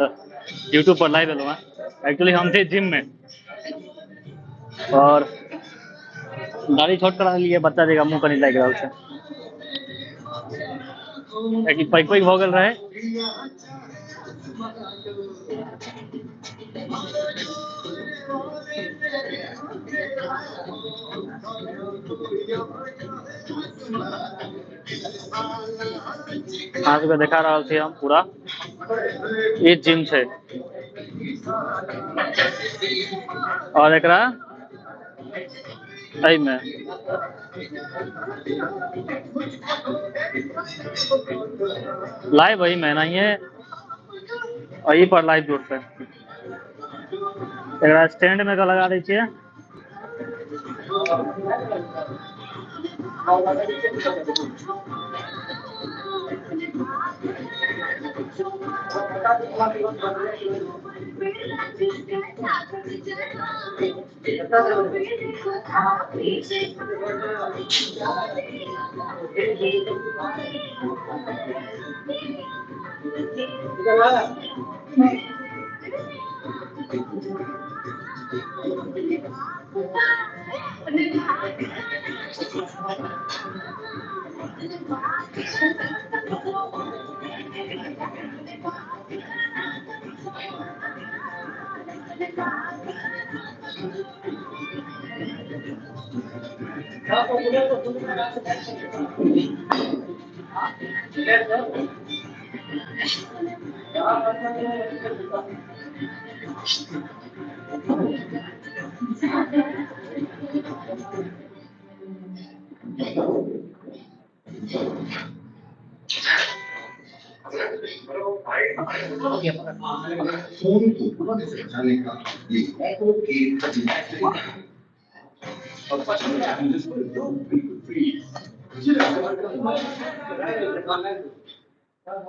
YouTube पर live hello. Actually हम थे जिम में और गाड़ी छोट करा लिए बच्चा जगह मुंह कनी लाग रहल छै कि पैक पैक भ गेल रहे। अहाँ सबके देखा रहल छी हम पूरा ई जिम छै और एकरा एहिमे लाइव वही में एनाहिए वही पर लाइव जुड़तै। एकरा स्टैंड में लगा दै छियै।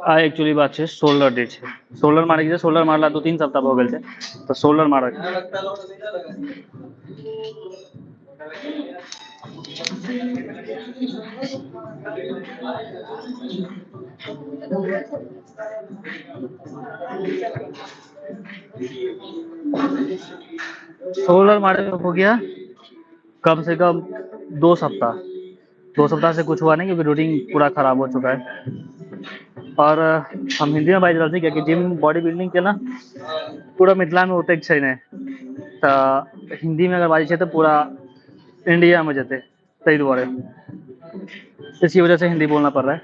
आ एक्चुअली बात छै शोल्डर डे छै। शोल्डर मारे के शोल्डर मारला 2-3 सप्ताह भ गेल छै तो शोल्डर मारक शोल्डर मारे में हो गया कम से कम 2 सप्ताह। 2 सप्ताह से कुछ हुआ नहीं क्योंकि रूटीन पूरा खराब हो चुका है। और हम हिंदी में बाजि रहल छी कियाकि जिम बॉडी बिल्डिंग के ना पूरा मिथिला में ओतेक छै नहीं तो हिंदी में अगर बाजै छै तो पूरा इंडिया में जेते तै दुआरे इसी वजह से हिंदी बोलना पड़ रहा है।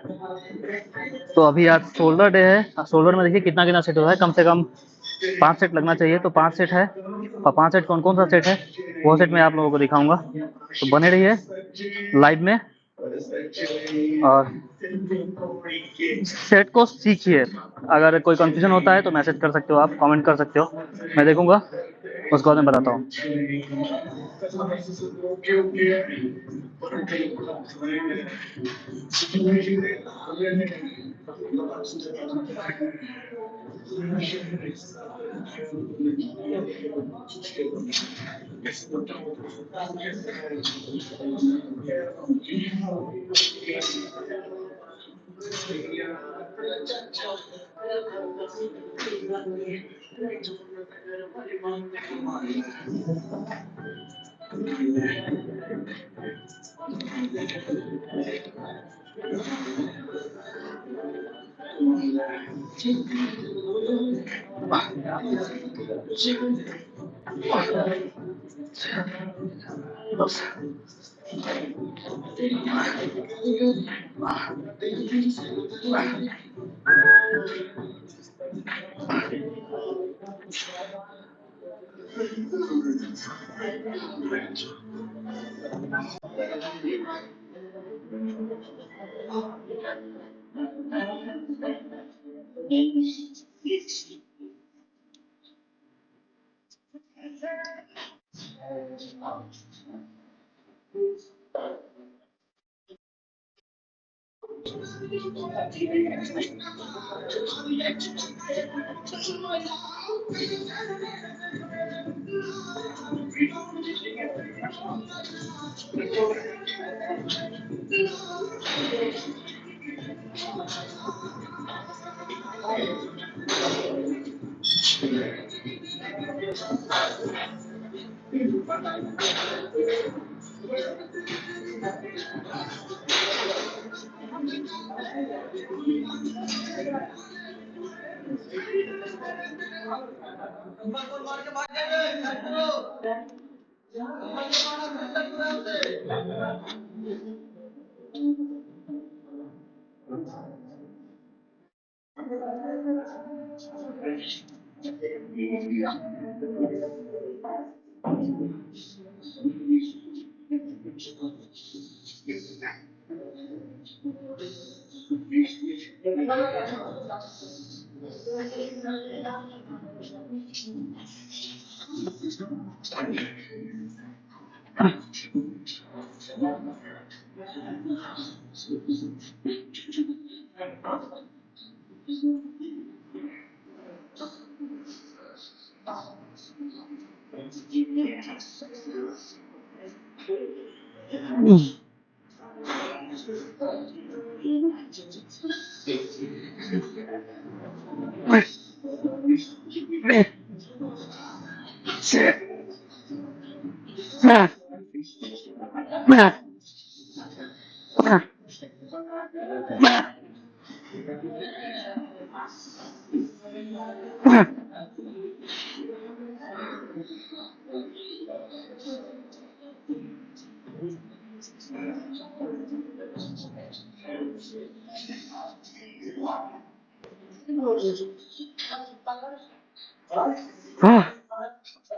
तो अभी आज शोल्डर डे है। शोल्डर में देखिए कितना कितना सेट हो रहा है। कम से कम 5 सेट लगना चाहिए तो 5 सेट है और 5 सेट कौन कौन सा सेट है वो सेट मैं आप लोगों को दिखाऊंगा तो बने रहिए लाइव में और सेट को सीखिए। अगर कोई कंफ्यूजन होता है तो मैसेज कर सकते हो, आप कमेंट कर सकते हो, मैं देखूंगा उसके बाद मैं बताता हूँ।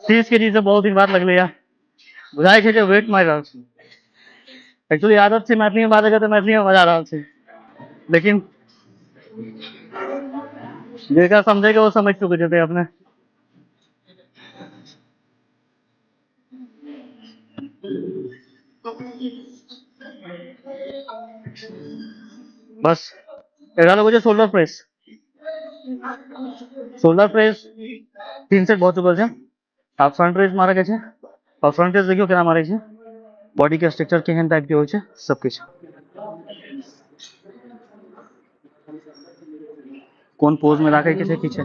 तीस के जी से बहुत दिन बाद लग लिया बुझाई छै जे वेट मारि रहल छी एक्चुअली आदत छै मैथिली में बाजै के तऽ मैथिली में बजा रहल छी लेकिन जेकरा समझे के वो समझ चुके थे अपने बस 11 बजे शोल्डर प्रेस 3 सेट बहुत चुकल छै आप फ्रंट रेस मारे के छै और फ्रंट रेस देखियो केना मारे छै बॉडी के स्ट्रक्चर केहन टाइप के होइ छै सब किछ कोन पोज में राखे के छै की छै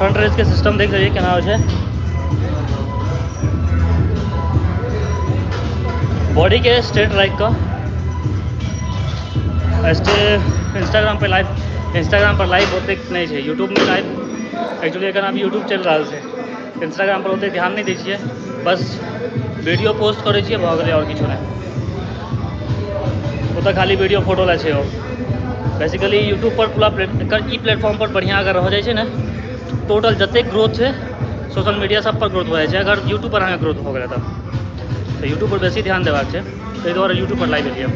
फ्रंट रेस के सिस्टम देख लीजिए केना होइ छै बॉडी के स्ट्रेट राइट का इंस्टाग्राम पर लाइव ओते नहीं है यूट्यूब में लाइव एक्चुअली अगर अभी यूट्यूब चल रहा है इंस्टाग्राम पर ओते ध्यान नहीं दीजिए बस वीडियो पोस्ट करे छिए भऽ गेलै और किछु नहीं। ओतऽ खाली वीडियो फोटो ला छै। बेसिकली यूट्यूब पर पूरा प्लेटफॉर्म पर बढ़िया अगर रह जाए ना टोटल जते ग्रोथ है सोशल मीडिया सब पर ग्रोथ हो जाए। अगर यूट्यूब पर अहाँ ग्रोथ हो गया तो यूट्यूब पर बेसी ध्यान देवाक छै। ताहि दुआरे यूट्यूब पर लाइव एलिए।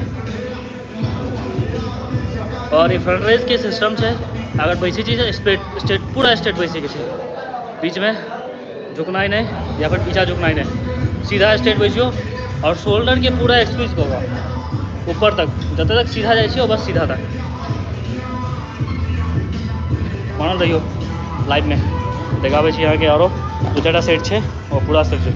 और ये फ्रंट रेज के सिस्टम है। अगर बैसी चीज स्टेट पूरा स्टेट बैसी के बीच में झुकना ही नहीं या फिर पीछा झुकना ही नहीं, सीधा स्टेट बैसियो और शोल्डर के पूरा एक्सक्यूज होगा ऊपर तक जब तक सीधा जाए बस सीधा तक बनल रहियो। लाइव में देखाबे यहाँ के और दू चार सेट है और पूरा सेट जो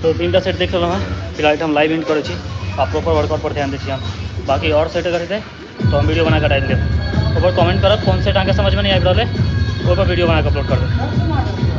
तो 3टा सेट देख लो फिलहाल हम लाइव एंड करे आप प्रॉपर वर्कआउट पर ध्यान दीजिए। हम बाकी और सेट अगर है तो हम वीडियो बना कर डाल दें। ऊपर कमेंट करब कौन सेट आगे समझ में नहीं आ रहा है वो पर वीडियो बना कर अपलोड कर दें।